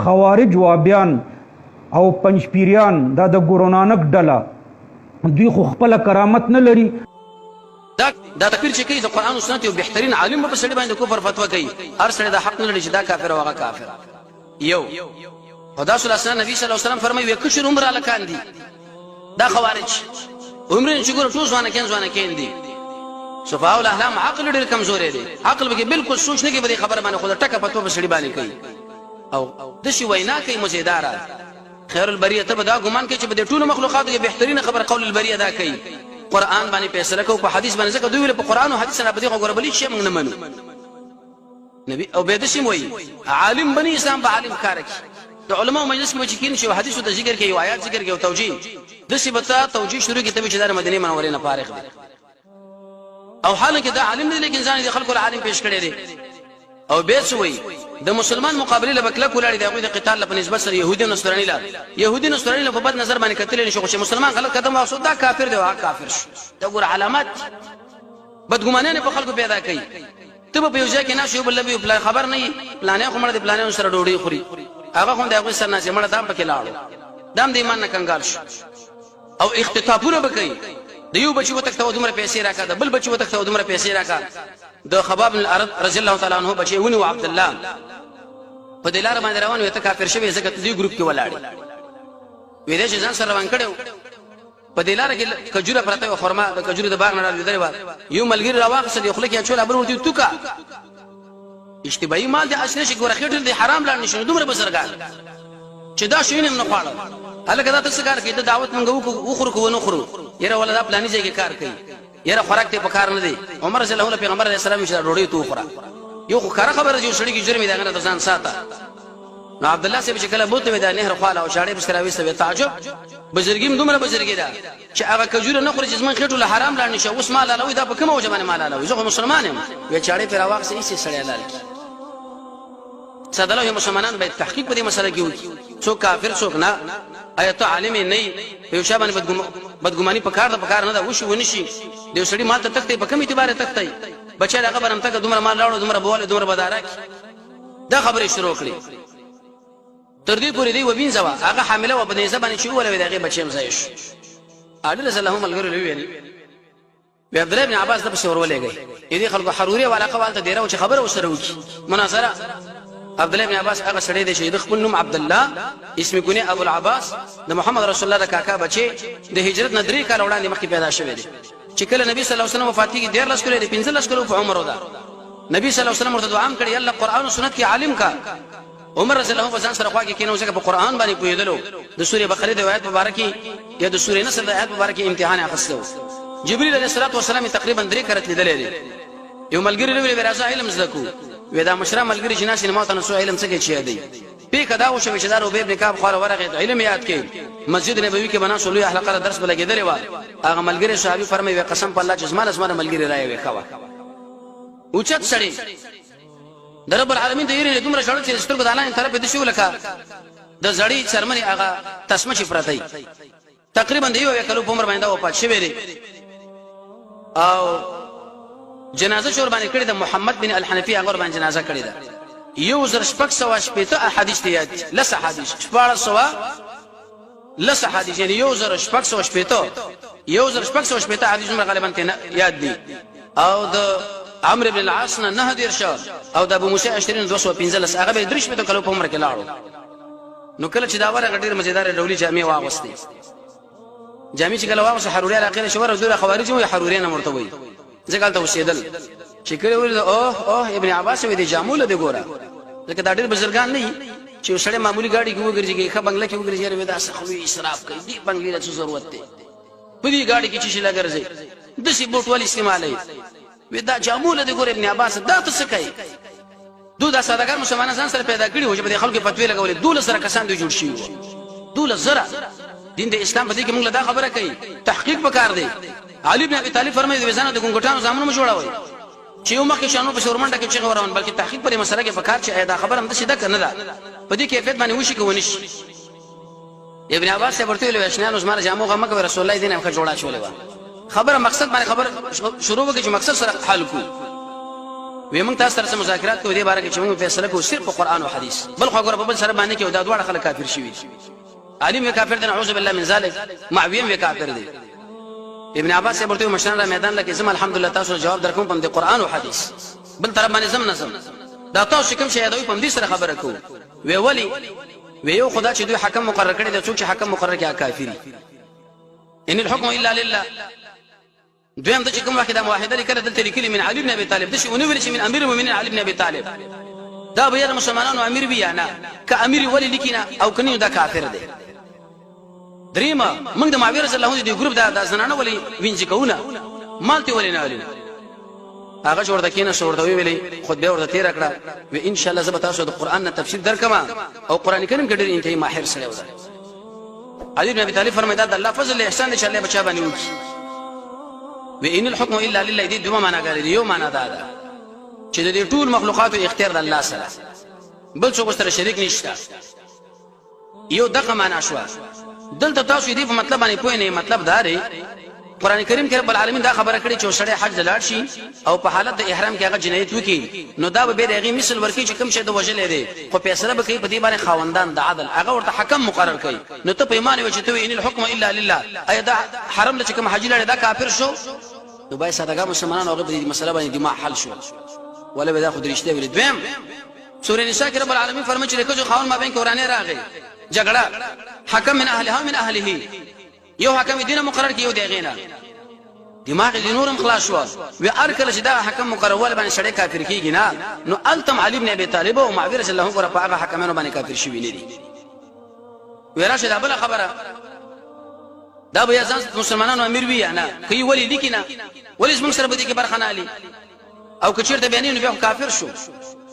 خوارج وابیان او پنځپیریان دا د ګورو نانک ډله دوی خو خپله کرامت نه لري. دا تکفیر چې کوي د قرآن او سنت یو بهترین عالم به په سړي باندې کفر فتوا کوي. هر سړی دا حق نه لري چې دا کافر او هغه کافر. یو خدا صلی الله علیه نبی صلی الله علیه وسلم فرمایي کشر عمر الکان دي دا خوارج عمر چې ګور ټول ځوانه کین دي. صفاء الاحلام عقل ډېر کمزوري دي. عقل به بالکل سوچ نه کوي په خبره باندې خود ټکه پتو په سړي باندې کوي او د شي وینا کوي مزیدار. خیر البریه ته دا ګمان کوي چې په ټولو مخلوقاتو کې بهترینه خبر قول البریه دا کوي. قرآن باندې فیصله کو په حدیث باندې ځکه دوی په قرآن او حدیث نه بدیغه غوربلی شي موږ نه منو. نبی او به د شي وایي عالم بني اسلام به عالم کار کوي. د علماء مجلس کې چې کین شي حدیث او ذکر کوي او آیات ذکر کوي او توجیه د شي بتا توجیه شروع کی ته چې د مدینه منورې نه فارغ دي او حالانکه دا عالم دی لیکن ځان دي خلکو عالم پیش کړي دي. او به سوي د مسلمان مقابله لبکله کولاړي د هغه د قتال په نسبت سره يهودي او نصراني په بد نظر باندې کتل نشي. خو مسلمان غلط قدم واخص دا کافر دی او کافر شي. دا ګور علامات بدګمانه په خلکو پیدا کوي. ته په یوځای کې ناشې بل لبي پلان خبر نه پلانې خو مړ دي پلانې سره ډوډۍ خوري هغه خو د هغه سره نه مړ دام پکې لاړو دام د ایمان نه کنګال شي او اختطافونه وکړي. د یو بچي وتکته دومره پیسې راکا د بل بچي وتکته دومره پیسې راکا. د خباب بن الارض رضی الله تعالی عنہ بچي ونی عبد الله په دلار باندې روان وي ته کافر شوی ځکه دې ګروپ کې ولاړ وي دې ځان سره روان کړو په دلار کې کجوره پرته او خرما د کجوره د باغ نه راځي درې یو ملګری راواخص دی خلک یې چول ابل ورته توکا اشتباهي مال د اشنه شي ګوره خېټل دی حرام لاړ نشي دومره بسرګار چې دا شي نه خواړه هلکه دا تاسو کار کوي د دعوت مونږ وخورو کو نه خورو یره ولا دا پلاني ځای کې کار کوي یره خوراک ته په کار نه دی. عمر رضی الله عنه پیغمبر علیه السلام چې ډوډۍ تو خورا یو خو کار خبره جو سړی کی جرم دی هغه ځان ساته. نو عبد الله سیب چې کله بوته ودا نهر خواله او شاړې بسراوي سوي تعجب بزرګیم دومره بزرګی دا چې هغه کجوره نه خوري چې زمون خېټو له حرام لاړ نشه اوس مال لاله دا په کومه وجه باندې مال لاله. زه مسلمان یم وی چاړې پر واقع سي سړی لاله صدله یو مسلمانان به تحقیق په دې مسله کې وکړي څوک کافر څوک نه. آیت عالم نه یو شابه بدګماني په کار نه دا وشي ونشي د سړي مال ته تخته په کوم اعتبار تخته بچا هغه برم ته دومره مال لاړو دومره بوله دومره بدارک دا خبره شروع کړي تر دې پورې دی وبین زوا هغه حامله و په دې زبانه چې ولا دغه بچیم زایش اډل سلام ملګری ویل بیا عبد الله بن عباس د بشور ولېږي دې خلکو حروري ولا قوال ته ډیره چې خبره وسره وکي مناظره. عبد الله بن عباس هغه سړی دی چې د خپل نوم عبد الله اسم کونه ابو العباس د محمد رسول الله د کاکا بچي د هجرت نه 3 کال وړاندې مخکې پیدا شوی دی چې کله نبی صلی الله علیه وسلم وفات کیږي 14 کال دی 15 کال په عمر ودا نبی صلی الله علیه وسلم ورته دعا کړی الله قرآن او سنت کې عالم کا. عمر رضی الله عنه ځان سره خوا کې کینو ځکه په قرآن باندې پوهیدلو د سورې بقره د آیات مبارکي یا د سورې نصر د آیات مبارکي امتحان اخیستو. جبرئیل علیه السلام تقریبا 3 کرت لیدلې دي. یو ملګری ویل راځه علم زده ودا مشره ملګری چې ناس نه ماته نو علم څه کې چي دی په کدا او شوي چې دا ربيع بن کعب خاله ورغه علم یاد کړي مسجد نبوي کې بنا شلوي حلقه درس بلګیدل و هغه ملګری صحابي فرمایي قسم په الله چې زما ملګری راي وکوا اوچت سړي د رب العالمین د یری دومره شړل چې سترګو دالان طرف دې شو لکه د زړی چرمنی هغه تسمه شي پرتای تقریبا دیو کلو په عمر باندې او پات شوی دی او جنازه شور باندې کړی د محمد بن الحنفي هغه باندې جنازه کړی ده. یو زر شپږ سو شپېته احادیث دی یاد لس احادیث شپږ سو لس احادیث یعنی یو زر شپږ سو شپېته احادیث غالبا یاد دي. او د عمرو بن العاص نه دیر شو او د ابو موسی اشترین 215 هغه به درش په کلو په عمر کې لاړو. نو کله چې دا ورغه ډیر مزیدار ډولي جامع واغستې جامع چې کله واغسته حروري علاقه شو ورته خوارج وي حروري نه مرته وي ځکه ته وسیدل چې کله ورته اوه ابن عباس وي د جامول دی ګوره ځکه دا ډېر بزرګان نه چې سړی معمولی گاډي کې وګرځي ښه بنگله کې وګرځي ودا سخوي اسراف کوي دی بنگلې له څه ضرورت دی په دې گاډي کې چې لګرځي د سی بوت ول استعمالي ودا جامول دی ګوره ابن عباس دا څه کوي دوه سادهګر مسلمانان ځان سره پیدا کړي و چې په خلکو فتوی لګولې دوله سره کسان دی جوړ شي دوله زره دین د اسلام په دې کې موږ له دا خبره کوي تحقیق وکړ دی. علي بن ابي طالب فرمایي د وزانه د ګنګټانو زامنو مو جوړاوي چې یو مخکې شانو په شورمنډه کې چې غوړون بلکې تحقیق پر مسله کې فکر چې دا خبره هم د شیده کنه ده په دې کیفیت باندې وشي کوونی ابن عباس ورته ویل وشنان عثمان جامو غمک رسول الله دین هم جوړا شولې و خبره مقصد باندې خبر شروع وکړي چې مقصد سره حل کو وې موږ تاسو سره مذاکرات کوو دې باره کې چې موږ فیصله کوو صرف په قران او حديث بل خو ګور په بل سره باندې کې دا دواړه خلک کافر شوي عالم وی کافر دي نعوذ بالله من ذلك معویم وی کافر دي ابن عباس ورته مشران میدان لکه زم الحمدلله تاسو جواب درکوم په قران او حديث بل طرف باندې زم نظم دا تاسو کوم شي یادوي په دې سره خبره کوو وی ولی وی یو خدا چې دوی حکم مقرر کړی دی څوک چې حکم مقرر کړي کافری ان الحكم الا لله دویم د چې کوم واحده موحده لیکل دلته لیکلي من علي بن ابي طالب د شي ونویل شي من امیر المؤمنین علي بن ابي طالب دا به مسلمانانو امیر بیا نه کامیر ولی لیکینا او کني دا کافر دی دریمه موږ د معاویه رضی الله عنه دی ګروپ دا زنانه ولی وینځ کوونه مالتي ولی نه علي هغه ورته کینه ورته ویلې خطبه ورته تیر کړه و ان شاء الله زبر تاسو د قران نه تفسیر درکما او قران کریم کې ډېر انتهایی ماهر سره وځي علي بن ابي طالب فرمایدا د الله فضل احسان ان شاء الله بچا باندې وکي و ان الحكم الا لله دې دوه معنا غلي یو معنا دا چې د ټول مخلوقات او اختیار د الله سره بل څوک سره شریک نشته یو دغه معنا شو دلته تاسو دې په مطلب باندې پوه نه مطلب دا دی قران کریم کې رب العالمین دا خبره کړې چې سړی حج لاړ شي او په حالت د احرام کې هغه جنایت وکي نو دا به دغه مثل ورکی چې کوم شی د وجلې دی خو فیصله به کوي په دې باندې خاوندان د عدل هغه ورته حکم مقرر کوي نو ته په ایمان و چې ته ان الحكم الا لله اي دا حرم لچ کوم حج لاړ دا کافر شو نو بای صدقه مسلمانانو هغه په دې مسله باندې دماء حل شو ولا به دا خو درشته ویل دویم سورې نساء کې رب العالمین فرمایي چې لکه خاون ما بین کورانه راغی جګړه حکم من اهلها من اهله یو حکم دینه مقرر کیو دی غینا دماغ دې نورم خلاص شو و ارکل چې دا حکم مقرر ول باندې سړی کافر کیږي نه نو التم علي بن ابي طالب او معاويه رضی الله عنه په هغه حکمانو باندې کافر شوی نه دي وراشه دا بل خبره دا به ځان مسلمانانو امیر وی نه کوي ولی لیکینا ولی اسم سره بده کې برخنه علي او کچیرته بیانینو بیا کافر شو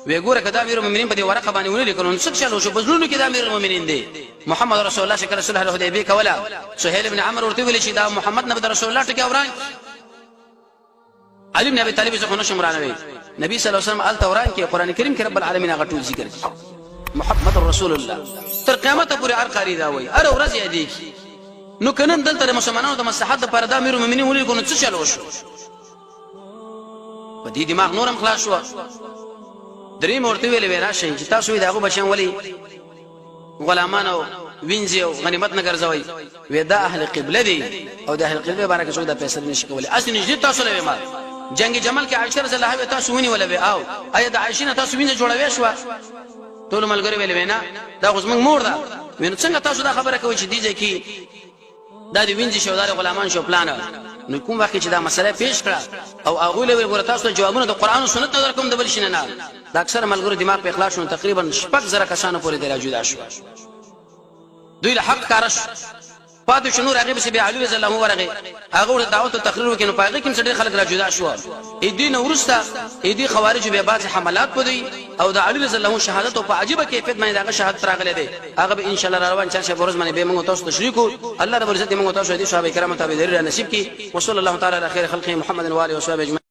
وی ګوره کدا امیر المؤمنین په دې ورقه باندې ونی لیکلو نو څه چلو شو بزلونو کې د امیر المؤمنین دی محمد رسول الله شکل صلح الحدیبیه کولا سهيل بن عمرو ورته ویل چې دا محمد نبی رسول الله ټکی اوران علي بن ابي طالب څخه نو شمرانوي نبی صلی الله علیه وسلم ال توران کې قران کریم کې رب العالمین هغه ټول ذکر کړي محمد رسول الله تر قیامت پورې هر قاری دا وای ار ورځ یې دی نو کنن دلته مسلمانانو د مصلحت لپاره د امیر المؤمنین ولې کو نو څه چلو شو په دې دماغ نورم خلاص شو دریم ورته ویلې وراشي چې تاسو دغه بچان ولي غلامانو وینځي او غنیمت نه ګرځوي ودا اهل قبله دي او د اهل قبله باندې څو د فیصله نشي کولای اصل نږدې تاسو له ما جنگ جمل کې عائشه رضی الله عنها تاسو ونی ولا به او ایا د عائشه تاسو وینځ جوړوي شو ټول ملګری ویل وینا دا اوس موږ مور ده وینځ څنګه تاسو دا خبره کوي چې دیږي کې دا د وینځي شو د غلامان شو پلان نو کوم وخت چې دا مسله پیش کړه او هغه له ور تاسو جوابونه د قران او سنت نظر کوم د بل شنه نه دا اکثر ملګرو دماغ په اخلاص شو تقریبا شپږ زره کسانو پورې درجه جوړ شو دوی له حق کارش پاتې شنو راغي به بي علي رضی الله عنه ورغه هغه دعوت او تقریر وکړي نو پاغه کوم څه خلک را جدا شو اې دین ورسته اې دي خوارج به بعض حملات پدوي او د علي رضی الله عنه شهادت او په عجيبه کیفیت باندې هغه شهادت راغله دي هغه به ان شاء الله روان چا ورځ باندې به موږ تاسو تشریکو الله رب عزت موږ تاسو دي صحابه کرام ته به نصیب کی وصلی الله تعالی علی خیر خلقه محمد و علیه و صحبه